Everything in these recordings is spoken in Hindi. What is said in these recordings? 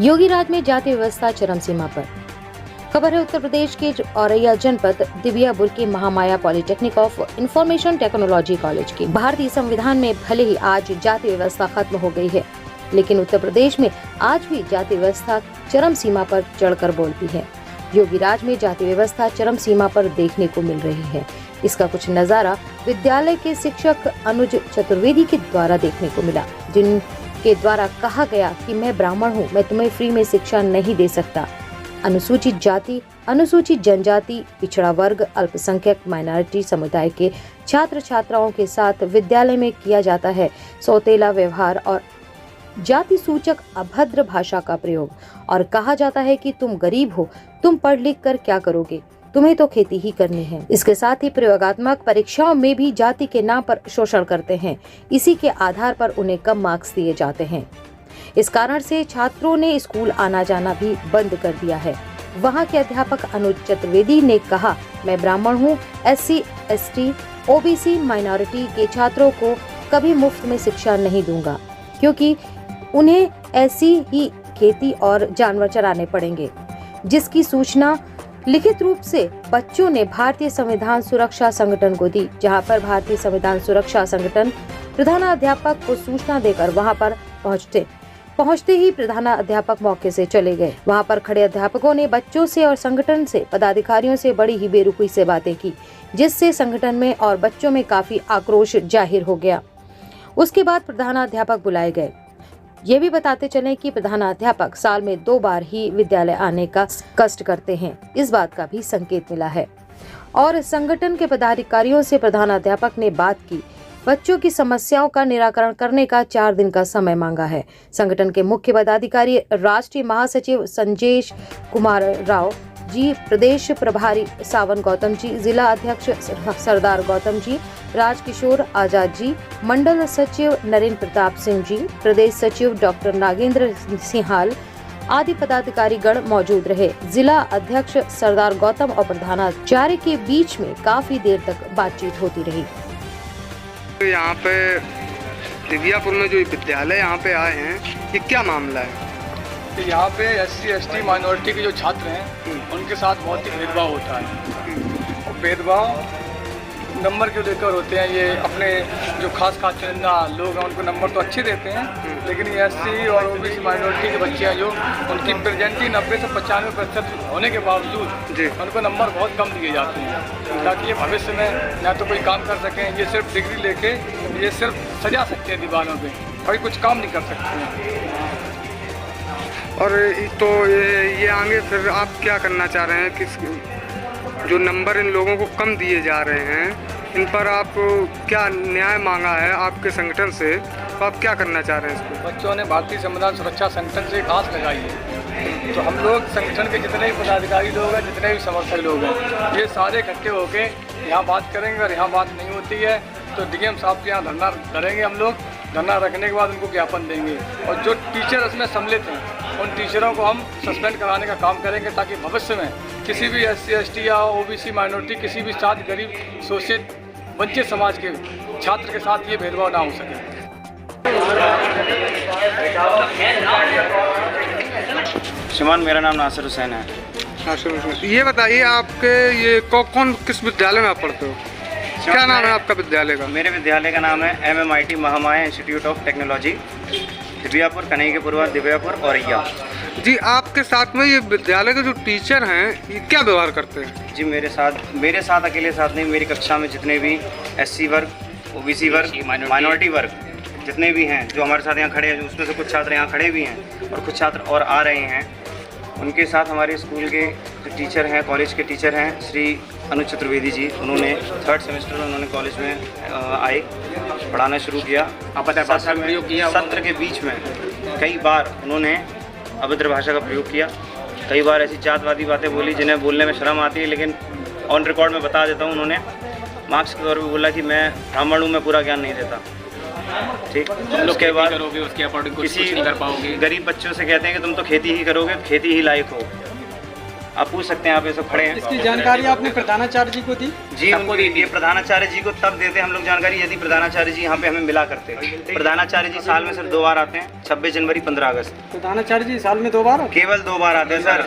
योगी राज में जाति व्यवस्था चरम सीमा पर। खबर है उत्तर प्रदेश के औरैया जनपद दिबियापुर के Mahamaya polytechnic of information technology college की। भारतीय संविधान में भले ही आज जाति व्यवस्था खत्म हो गई है, लेकिन उत्तर प्रदेश में आज भी जाति व्यवस्था चरम सीमा पर चढ़कर बोलती है। योगी राज में जाति व्यवस्था चरम सीमा पर देखने को मिल रही है। इसका कुछ नजारा विद्यालय के शिक्षक अनुज चतुर्वेदी के द्वारा देखने को मिला, जिनके द्वारा कहा गया कि मैं ब्राह्मण हूँ, मैं तुम्हें फ्री में शिक्षा नहीं दे सकता। अनुसूचित जाति, अनुसूचित जनजाति, पिछड़ा वर्ग, अल्पसंख्यक माइनॉरिटी समुदाय के छात्र छात्राओं के साथ विद्यालय में किया जाता है सौतेला व्यवहार और जाति सूचक अभद्र भाषा का प्रयोग, और कहा जाता है कि तुम गरीब हो, तुम पढ़ लिख कर क्या करोगे, तुम्हें तो खेती ही करनी है। इसके साथ ही प्रयोगात्मक परीक्षाओं में भी जाति के नाम पर शोषण करते हैं। इसी के आधार पर उन्हें कम मार्क्स दिए जाते हैं। इस कारण से छात्रों ने स्कूल आना जाना भी बंद कर दिया है। वहां के अध्यापक अनुज चतुर्वेदी ने कहा, मैं ब्राह्मण हूं, SC, ST, OBC माइनॉरिटी के छात्रों को कभी मुफ्त में शिक्षा नहीं दूंगा, क्योंकि उन्हें ऐसी ही खेती और जानवर चराने पड़ेंगे, जिसकी सूचना लिखित रूप से बच्चों ने भारतीय संविधान सुरक्षा संगठन को दी। जहां पर भारतीय संविधान सुरक्षा संगठन प्रधानाध्यापक को सूचना देकर वहां पर पहुंचते ही प्रधानाध्यापक मौके से चले गए। वहां पर खड़े अध्यापकों ने बच्चों से और संगठन से पदाधिकारियों से बड़ी ही बेरुखी से बातें की, जिससे संगठन में और बच्चों में काफी आक्रोश जाहिर हो गया। उसके बाद प्रधानाध्यापक बुलाए गए। ये भी बताते चलें कि प्रधानाध्यापक साल में 2 बार ही विद्यालय आने का कष्ट करते हैं, इस बात का भी संकेत मिला है। और संगठन के पदाधिकारियों से प्रधानाध्यापक ने बात की, बच्चों की समस्याओं का निराकरण करने का 4 दिन का समय मांगा है। संगठन के मुख्य पदाधिकारी राष्ट्रीय महासचिव संजेश कुमार राव जी, प्रदेश प्रभारी सावन गौतम जी, जिला अध्यक्ष सरदार गौतम जी, राजकिशोर आजाद जी, मंडल सचिव नरेंद्र प्रताप सिंह जी, प्रदेश सचिव डॉक्टर नागेंद्र सिंहाल आदि पदाधिकारी गण मौजूद रहे। जिला अध्यक्ष सरदार गौतम और प्रधानाचार्य के बीच में काफी देर तक बातचीत होती रही। यहाँ पे दिबियापुर में जो विद्यालय यहाँ पे आए हैं, ये क्या मामला है? यहाँ पे SC, ST माइनॉरिटी के जो छात्र हैं उनके साथ बहुत ही भेदभाव होता है। और भेदभाव नंबर क्यों लेकर होते हैं, ये अपने जो खास चुनिंदा लोग हैं उनको नंबर तो अच्छे देते हैं, लेकिन ये SC और OBC माइनॉरिटी के बच्चे हैं जो उनकी प्रेजेंटली 90 से 95% होने के बावजूद उनको नंबर बहुत कम दिए जाते हैं, ताकि ये भविष्य में ना तो कोई काम कर सकें। ये सिर्फ डिग्री लेके ये सिर्फ सजा सकते हैं दीवारों पे, कोई कुछ काम नहीं कर सकते हैं। और तो ये आगे फिर आप क्या करना चाह रहे हैं? किस जो नंबर इन लोगों को कम दिए जा रहे हैं, इन पर आप क्या न्याय मांगा है आपके संगठन से, तो आप क्या करना चाह रहे हैं इसको? बच्चों ने भारतीय संविधान सुरक्षा संगठन से एक आस लगाई है, तो हम लोग संगठन के जितने भी पदाधिकारी लोग हैं, जितने भी समर्थक लोग हैं, ये सारे इकट्ठे होके यहाँ बात करेंगे। और यहाँ बात नहीं होती है तो DGM साहब के यहाँ धरना करेंगे हम लोग। धरना रखने के बाद उनको ज्ञापन देंगे, और जो टीचर इसमें सम्मिलित हैं उन टीचरों को हम सस्पेंड कराने का काम करेंगे, ताकि भविष्य में किसी भी SC, ST या OBC माइनॉरिटी, किसी भी साथ गरीब शोषित वंचित समाज के छात्र के साथ ये भेदभाव ना हो सके। श्रीमान, मेरा नाम नासिर हुसैन है। नासिर हुसैन, ये बताइए आपके ये कौन किस विद्यालय में आप पढ़ते हो? क्या नाम है आपका विद्यालय का? मेरे विद्यालय का नाम है MMIT Mahamaya institute of technology, Dibiyapur, Kanhaiyapurwa, Dibiyapur, Auraiya. जी, आपके साथ में ये विद्यालय के जो टीचर हैं, ये क्या व्यवहार करते हैं? जी, मेरे साथ अकेले साथ नहीं, मेरी कक्षा में जितने भी SC वर्ग, OBC वर्ग, माइनॉरिटी वर्ग जितने भी हैं जो हमारे साथ यहाँ खड़े हैं, उसमें से कुछ छात्र यहाँ खड़े भी हैं और कुछ छात्र और आ रहे हैं, उनके साथ हमारे स्कूल के जो टीचर हैं, कॉलेज के टीचर हैं, श्री अनुज चतुर्वेदी जी, उन्होंने 3rd सेमेस्टर में उन्होंने कॉलेज में आए, पढ़ाना शुरू किया। सत्र के बीच में कई बार उन्होंने अभद्र भाषा का प्रयोग किया, कई बार ऐसी जातवादी बातें बोली जिन्हें बोलने में शर्म आती है, लेकिन ऑन रिकॉर्ड में बता देता हूँ। उन्होंने मार्क्स के तौर पर बोला कि मैं ब्राह्मण हूँ, मैं पूरा ज्ञान नहीं देता। ठीक, उसके बाद उसके अकॉर्डिंग किसी नहीं कर पाओगे। गरीब बच्चों से कहते हैं कि तुम तो खेती ही करोगे, खेती ही लायक हो। आप पूछ सकते हैं, आप ये सब खड़े हैं। इसकी जानकारी आपने प्रधानाचार्य जी को दी? जी उनको ये प्रधानाचार्य जी को तब देते हम लोग जानकारी यदि प्रधानाचार्य जी यहाँ पे हमें मिला करते। प्रधानाचार्य जी साल में सिर्फ 2 बार आते हैं, 26 जनवरी 15 अगस्त। प्रधानाचार्य जी साल में 2 बार? केवल 2 बार आते हैं सर।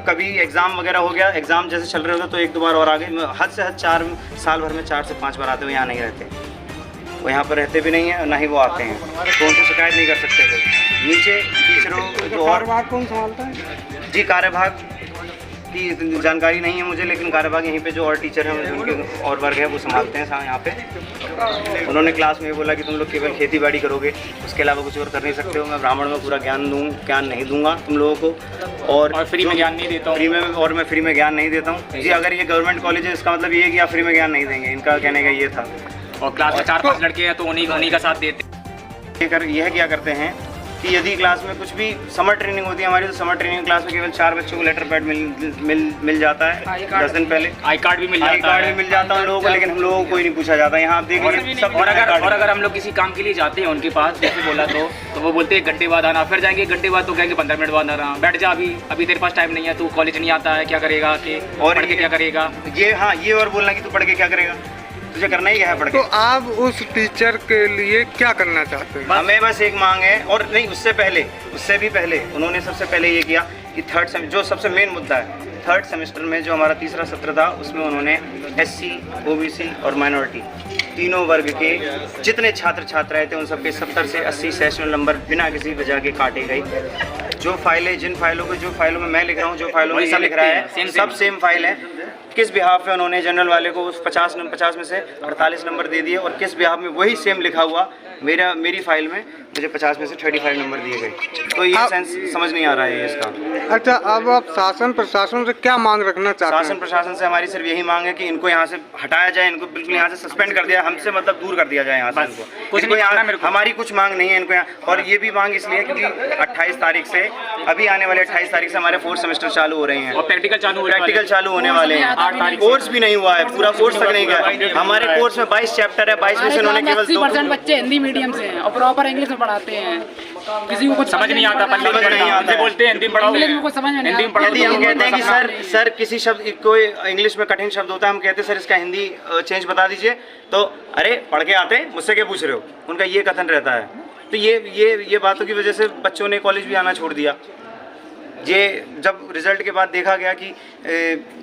कभी एग्जाम वगैरह हो गया, एग्जाम जैसे चल रहे होते तो 1-2 बार और आ गए। हद से हद 4 साल भर में 4 से 5 बार आते हैं। यहाँ नहीं रहते, वो यहाँ पर रहते भी नहीं है, ना ही वो आते हैं, तो उनसे शिकायत नहीं कर सकते लोग। नीचे टीचरों जो और कार्यभाग कौन संभालता है? जी कार्यभाग की जानकारी नहीं है मुझे, लेकिन कार्यभाग यहीं पे जो और टीचर हैं उनके और वर्ग है वो संभालते हैं यहाँ पे। उन्होंने क्लास में ये बोला कि तुम लोग केवल खेती बाड़ी करोगे, उसके अलावा कुछ और कर नहीं सकते हो। मैं ब्राह्मण में पूरा ज्ञान नहीं दूंगा तुम लोगों को, और फ्री में ज्ञान नहीं देता हूँ। मैं फ्री में ज्ञान नहीं देता हूँ जी। अगर ये गवर्नमेंट कॉलेज है इसका मतलब ये है कि आप फ्री में ज्ञान नहीं देंगे, इनका कहने का ये था। और क्लास में 4-5 लड़के हैं तो उन्हीं का साथ देते। यह क्या करते हैं कि यदि क्लास में कुछ भी समर ट्रेनिंग होती है हमारी, तो समर ट्रेनिंग क्लास में केवल 4 बच्चों को लेटर पैड मिल जाता है 10 दिन पहले। आई कार्ड भी मिल जाता है उन लोगों को, लेकिन हम लोगों को कोई नहीं पूछा जाता। यहाँ आप देखिए सब। और अगर हम लोग किसी काम के लिए जाते हैं उनके पास, जैसे बोला तो वो बोलते हैं 1 घंटे बाद आना, फिर जाएंगे 1 घंटे बाद तो कहेंगे 15 मिनट बाद आना, बैठ जा अभी तेरे पास टाइम नहीं है, तू कॉलेज नहीं आता है, क्या करेगा कि और पढ़ के क्या करेगा। ये और बोलना कि तू पढ़ के क्या करेगा, तुझे करना ही है पढ़ के। तो आप उस टीचर के लिए क्या करना चाहते हैं? हमें बस एक मांग है, और नहीं उससे भी पहले उन्होंने सबसे पहले ये किया कि जो सबसे मेन मुद्दा है, 3rd सेमेस्टर में जो हमारा तीसरा सत्र था उसमें उन्होंने SC, OBC और माइनॉरिटी तीनों वर्ग के जितने छात्र छात्राएं थे उन सबके 70 से 80 सेशनल नंबर बिना किसी वजह के काटे गए। जो फाइलों में मैं लिख रहा हूँ, जो फाइलों में ये लिख रहा है, सब सेम फाइल है। किस बिहाफ पे उन्होंने जनरल वाले को उस 50 में से 48 नंबर दे दिए, और किस बिहाफ में वही सेम लिखा हुआ मेरी फाइल में मुझे 50 में से 35 नंबर दिए गए। तो ये सेंस समझ नहीं आ रहा है इसका। अच्छा, अब आप शासन प्रशासन से क्या मांग रखना चाहते हैं? शासन प्रशासन से हमारी सिर्फ यही मांग है कि इनको यहाँ से हटाया जाए, इनको बिल्कुल यहाँ से सस्पेंड कर दिया, हमसे मतलब दूर कर दिया जाए यहाँ से इनको यहाँ। हमारी कुछ मांग नहीं है इनको यहाँ, और ये भी मांग इसलिए क्योंकि 28 तारीख से, अभी आने वाले 28 तारीख से हमारे 4th सेमेस्टर चालू हो रहे हैं और प्रैक्टिकल चालू होने वाले हैं। 8 तारीख कोर्स भी नहीं हुआ है, पूरा कोर्स तक नहीं गया। हमारे कोर्स में 22 चैप्टर है, 22 में से उन्होंने केवल 80% बच्चे हिंदी मीडियम से हैं और प्रॉपर इंग्लिश में पढ़ाते हैं। किसी को कुछ समझ नहीं आता, बोलते हैं हिंदी में पढ़ाओ, इंग्लिश में कुछ समझ में नहीं आता। यदि हम कहते हैं कि सर किसी शब्द कोई इंग्लिश में कठिन शब्द होता है, हम कहते हैं सर इसका हिंदी चेंज बता दीजिए, तो अरे पढ़ के आते मुझसे क्या पूछ रहे हो, उनका ये कथन रहता है। तो ये बातों की वजह से बच्चों ने कॉलेज भी आना छोड़ दिया। ये जब रिजल्ट के बाद देखा गया कि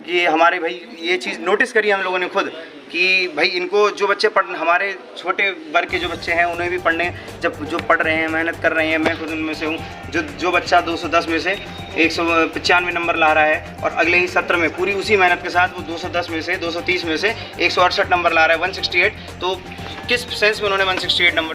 ये हमारे भाई ये चीज़ नोटिस करी हम लोगों ने खुद कि भाई इनको जो बच्चे हमारे छोटे वर्ग के जो बच्चे हैं उन्हें भी पढ़ने जो पढ़ रहे हैं, मेहनत कर रहे हैं, मैं खुद उनमें से हूँ। जो बच्चा 210 में से 195 नंबर ला रहा है और अगले ही सत्र में पूरी उसी मेहनत के साथ वो 210 में से 230 में से 168 नंबर ला रहा है, 168, तो किस सेंस में उन्होंने 168 नंबर